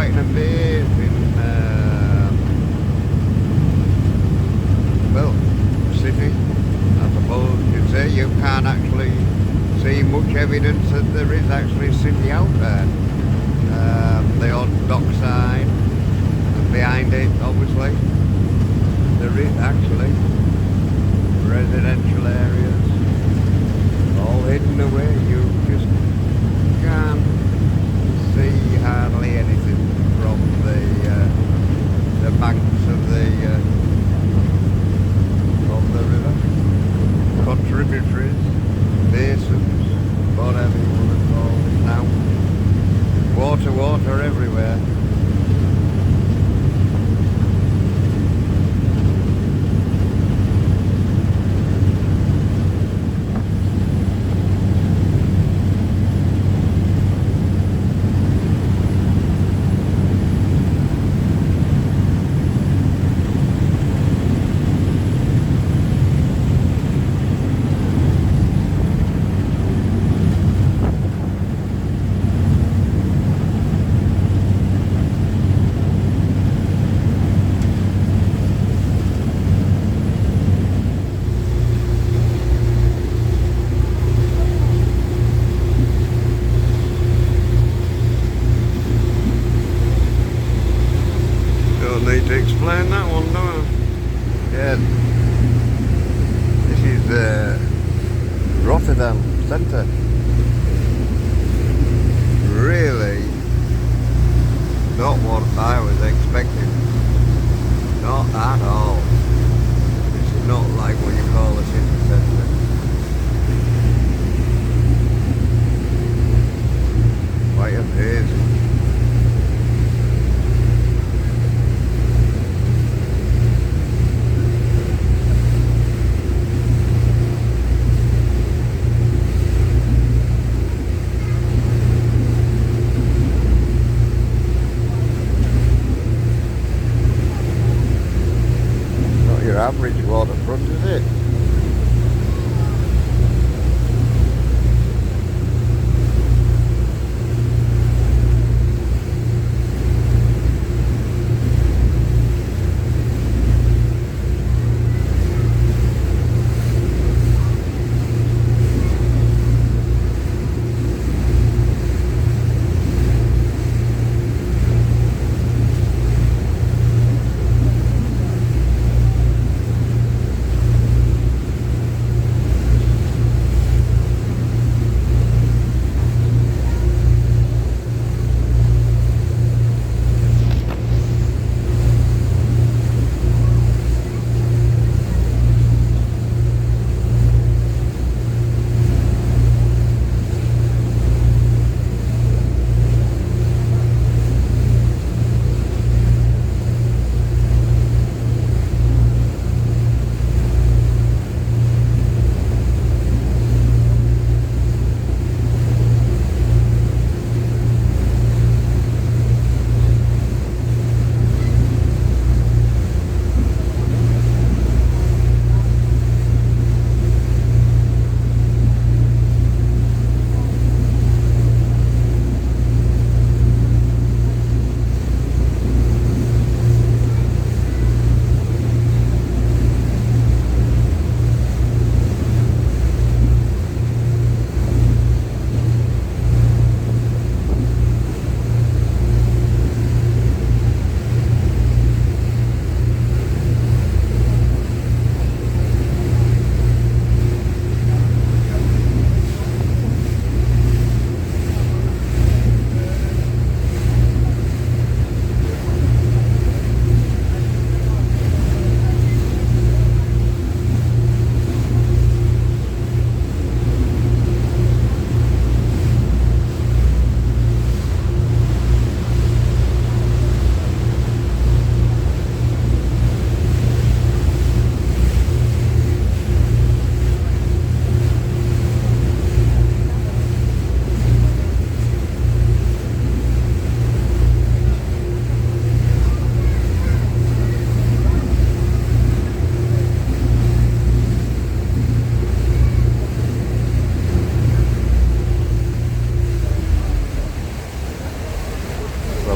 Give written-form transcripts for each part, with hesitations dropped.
quite an amazing, well, city, I suppose you'd say. You can't actually see much evidence that there is actually a city out there. The odd dockside, and behind it, obviously, there is actually residential areas, all hidden away. You just can't see hardly anything from the banks of the river. Contributaries, basins, whatever you want to call it now. Water everywhere. Need to explain that one, don't I? Yeah. This is Rotterdam centre. Really not what I was expecting. Not at all. This is not like what you call a city centre. Quite amazing. Your average waterfront, is it?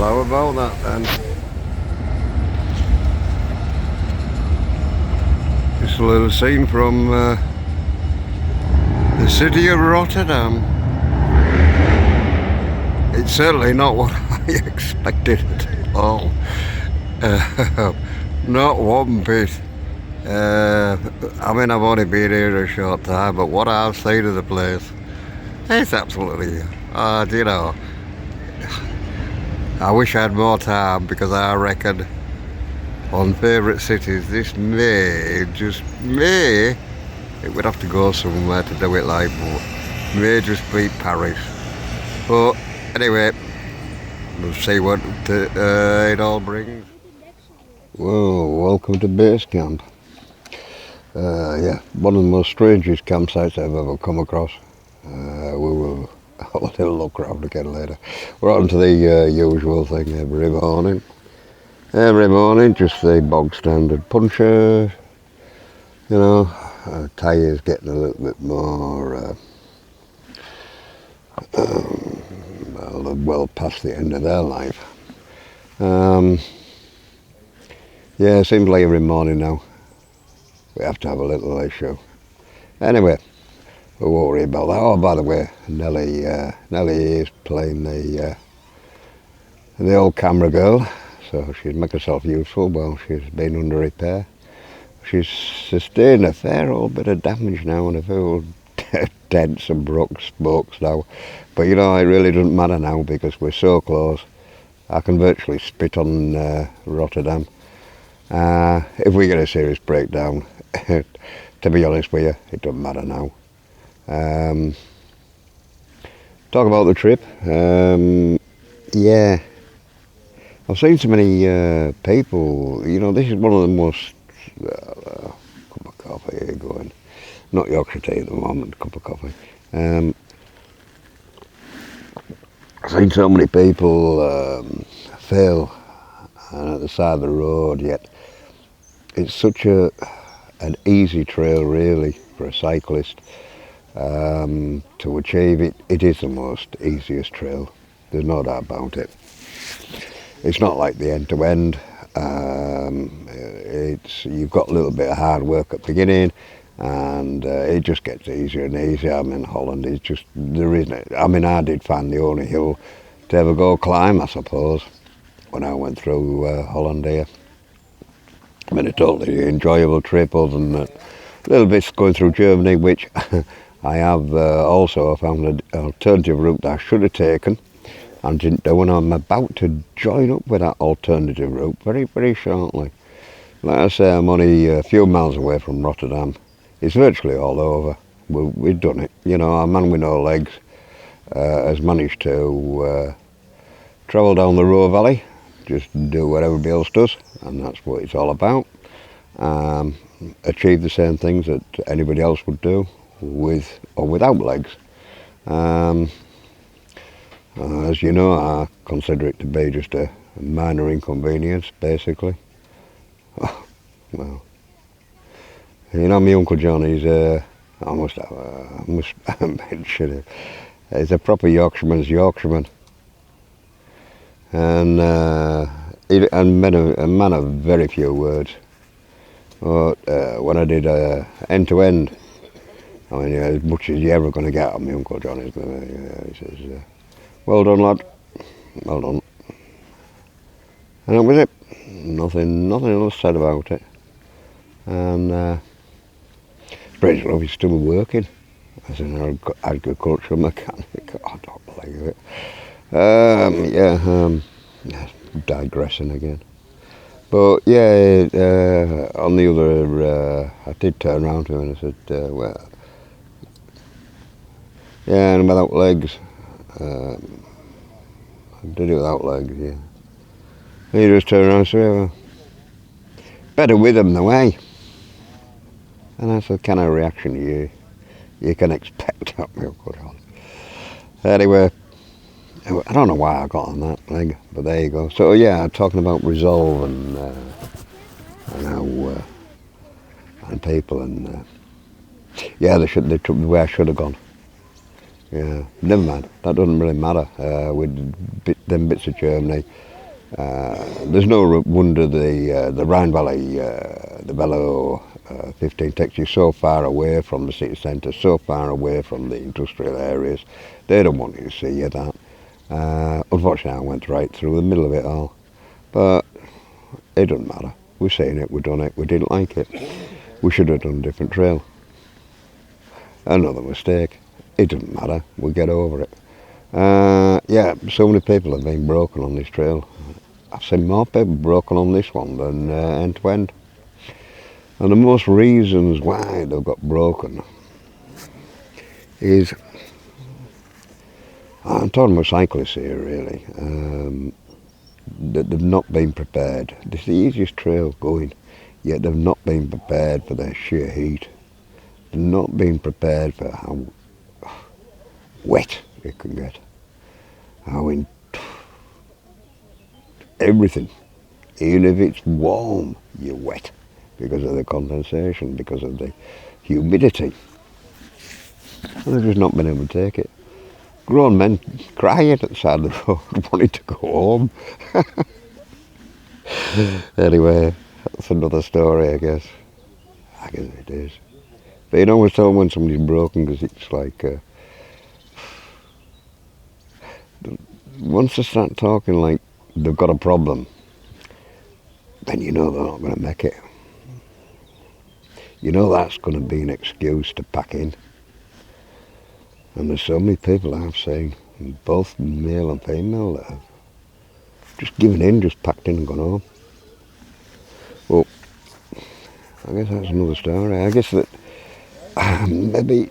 Well, how about that then? Just a little scene from the city of Rotterdam. It's certainly not what I expected at all. Not one bit. I mean, I've only been here a short time, but what I've seen of the place, it's absolutely, you know, I wish I had more time, because I reckon on favourite cities this may, it would have to go somewhere to do it like, but may just beat Paris. But anyway, we'll see what it all brings. Whoa, welcome to base camp. Yeah, one of the most strangest campsites I've ever come across. We will have a little look around again later. We're on to the usual thing every morning. Every morning, just the bog standard puncher, you know, tyres getting a little bit more, well past the end of their life. Yeah, it seems like every morning now we have to have a little issue. Anyway, we won't worry about that. Oh, by the way, Nellie is playing the old camera girl, so she'd make herself useful while she's been under repair. She's sustained a fair old bit of damage now and a few dents and broke spokes now. But you know, it really doesn't matter now because we're so close. I can virtually spit on Rotterdam. If we get a serious breakdown, to be honest with you, it doesn't matter now. Talk about the trip. Yeah, I've seen so many people. You know, this is one of the most cup of coffee here going. Not Yorkshire tea at the moment. Cup of coffee. I've seen so many people fail at the side of the road. Yet it's such an easy trail, really, for a cyclist. To achieve it, it is the most easiest trail. There's no doubt about it. It's not like the end-to-end. You've got a little bit of hard work at the beginning, and it just gets easier and easier. I mean, Holland is just, there isn't. I mean, I did find the only hill to ever go climb, I suppose, when I went through Holland here. I mean, a totally enjoyable trip, other than a little bit going through Germany, which I have also found an alternative route that I should have taken and didn't do, and I'm about to join up with that alternative route very, very shortly. Like I say, I'm only a few miles away from Rotterdam. It's virtually all over. We've done it. You know, a man with no legs has managed to travel down the Ruhr Valley, just do what everybody else does, and that's what it's all about. Achieve the same things that anybody else would do, with or without legs. As you know, I consider it to be just a minor inconvenience, basically. Oh, well, you know, my Uncle John, he's I must mention it. He's a proper Yorkshireman's Yorkshireman, and a man of very few words. But when I did end-to-end, I mean, as much as you're ever going to get on my Uncle John, he says, well done, lad, well done. And that was it. Nothing else said about it. And Bridge Love is still working as an agricultural mechanic. I don't believe it. Digressing again. But yeah, on the other, I did turn around to him and I said, well, yeah, and without legs. I did it without legs, yeah. And he just turned around and said, well, better with them than way. And that's the kind of reaction you can expect out of me. Anyway, I don't know why I got on that leg, but there you go. So yeah, talking about resolve and how and people and yeah, they took me where I should have gone. Yeah, never mind. That doesn't really matter. With them bits of Germany, There's no wonder the Rhine Valley, the Velo 15 takes you so far away from the city centre, so far away from the industrial areas. They don't want you to see you that. Unfortunately, I went right through the middle of it all. But it doesn't matter. We've seen it, we've done it, we didn't like it. We should have done a different trail. Another mistake. It doesn't matter, we'll get over it. Yeah, so many people have been broken on this trail. I've seen more people broken on this one than end-to-end. And the most reasons why they've got broken is, I'm talking about cyclists here really, that they've not been prepared. This is the easiest trail going, yet they've not been prepared for their sheer heat. They've not been prepared for how wet it can get, how in everything, even if it's warm, you're wet because of the condensation, because of the humidity. And they've just not been able to take it. Grown men crying at the side of the road, wanting to go home. Anyway, that's another story, I guess. I guess it is. But you always tell when somebody's broken, because it's like, once they start talking like they've got a problem, then you know they're not going to make it. You know that's going to be an excuse to pack in. And there's so many people I've seen, both male and female, that have just given in, just packed in and gone home. Well, I guess that's another story. I guess that maybe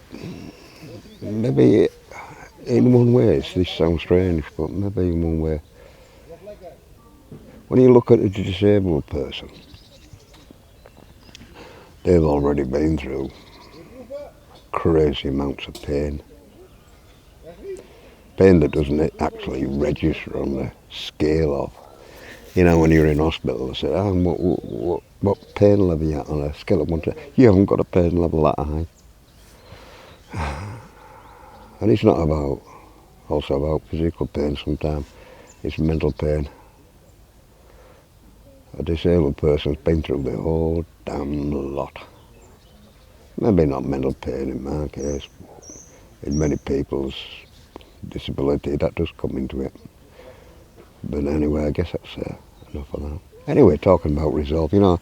in one way, this sounds strange, but maybe in one way, when you look at a disabled person, they've already been through crazy amounts of pain. Pain that doesn't actually register on the scale of, you know, when you're in hospital, they say, what pain level are you at on a scale of 1 to 10? You haven't got a pain level that high. And it's not also about physical pain sometimes, it's mental pain. A disabled person's been through the whole damn lot. Maybe not mental pain in my case, but in many people's disability that does come into it. But anyway, I guess that's enough of that. Anyway, talking about resolve, you know,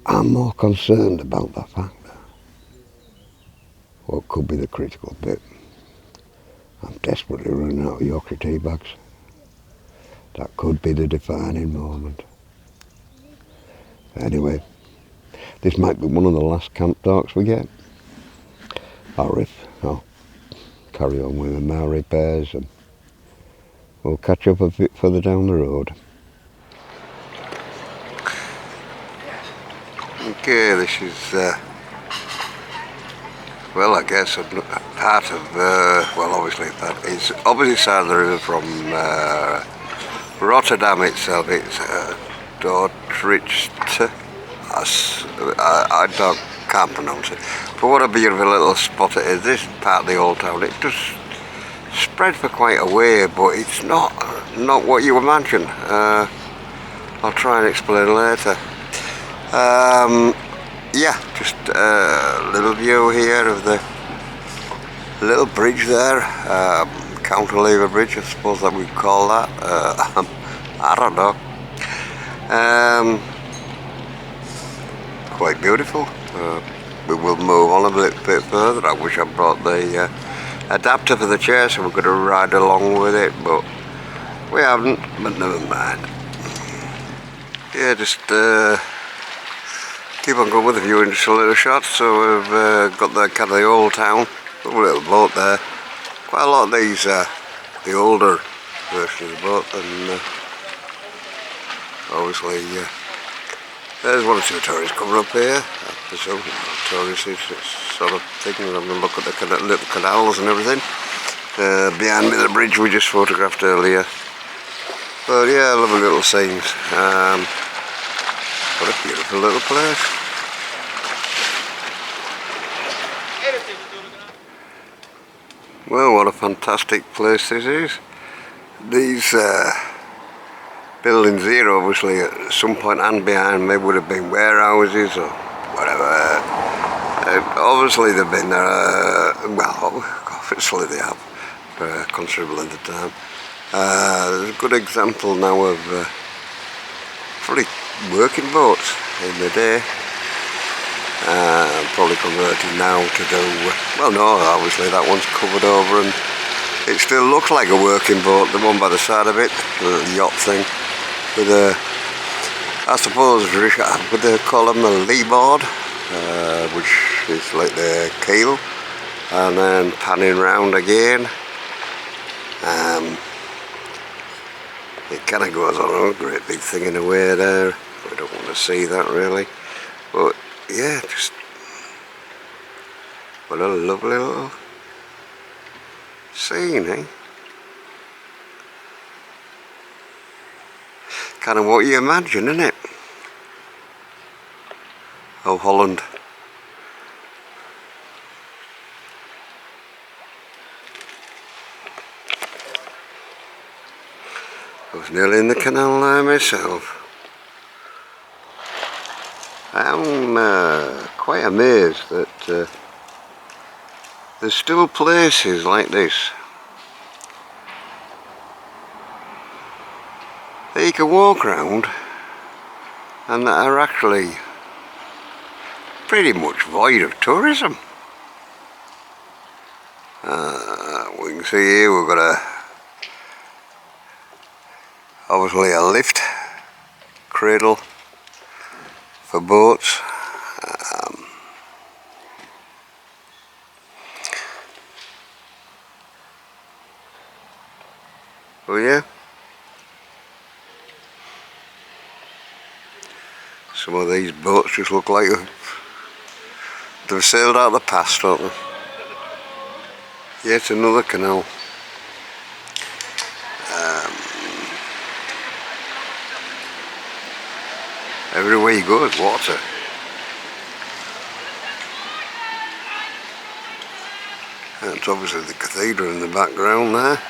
I'm more concerned about the fact that what could be the critical bit. I'm desperately running out of Yorkshire tea bags. That could be the defining moment. Anyway, this might be one of the last camp talks we get. Or if I'll carry on with my repairs and we'll catch up a bit further down the road. Okay, this is, well, I guess part of, well, obviously that is opposite side of the river from Rotterdam itself. It's Dordrecht. I can't pronounce it. But what a beautiful little spot it is. This part of the old town, it does spread for quite a way, but it's not what you imagine. I'll try and explain later. Yeah, just a little view here of the little bridge there, cantilever bridge, I suppose that we'd call that. I don't know. Quite beautiful. We will move on a bit further. I wish I brought the adapter for the chair so we could ride along with it, but we haven't, but never mind. Yeah, just keep on going with the view in just a little shot. So we've got the kind of the old town, a little boat there. Quite a lot of these the older versions of the boat, and obviously there's one or two tourists coming up here. I presume tourists, it's sort of thing. I'm going to look at the little canals and everything. Behind me the bridge we just photographed earlier. But yeah, lovely little scenes. What a beautiful little place. Well, what a fantastic place this is. These buildings here, obviously, at some point, and behind me would have been warehouses or whatever. Obviously they've been there, well, obviously they have, for a considerable length of time. There's a good example now of probably working boats in the day. Probably converted now to do, well no, obviously that one's covered over and it still looks like a working boat, the one by the side of it, the little yacht thing, with a, I suppose, would they call them a lee board, which is like the keel, and then panning round again. It kind of goes on a great big thing in a way there. I don't want to see that really, but yeah, just what a lovely little scene, eh? Kind of what you imagine, isn't it? Oh, Holland. I was nearly in the canal there myself. I'm quite amazed that there's still places like this that you can walk around and that are actually pretty much void of tourism. We can see here we've got obviously a lift cradle for boats. Oh yeah, some of these boats just look like they've sailed out of the past, don't they? Yet another canal. Everywhere you go is water. That's obviously the cathedral in the background there.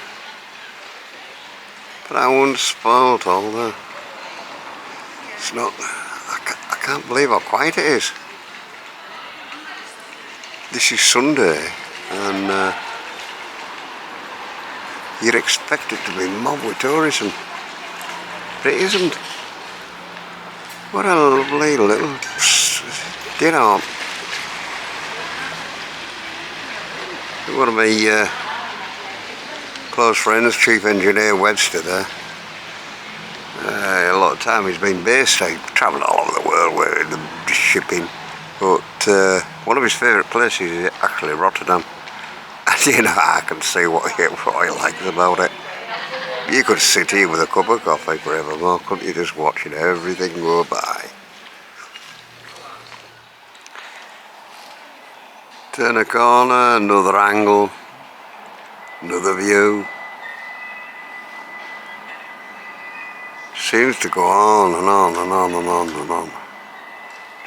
But that one's spoilt all there. It's not, I can't believe how quiet it is. This is Sunday and you'd expect it to be mobbed with tourism, but it isn't. What a lovely little, you know, one of my close friends, Chief Engineer Webster there, a lot of time he's been based, he's travelled all over the world with the shipping, but one of his favourite places is actually Rotterdam. And you know, I can see what he likes about it. You could sit here with a cup of coffee forevermore, couldn't you, just watching everything go by. Turn a corner, another angle, another view. Seems to go on and on and on and on and on.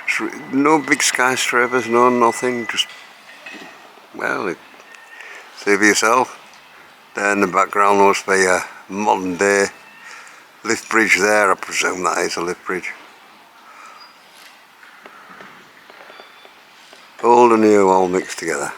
Just no big skyscrapers, no nothing, just, well, see for yourself. There in the background must be a modern day lift bridge there, I presume that is a lift bridge. Old and new all mixed together.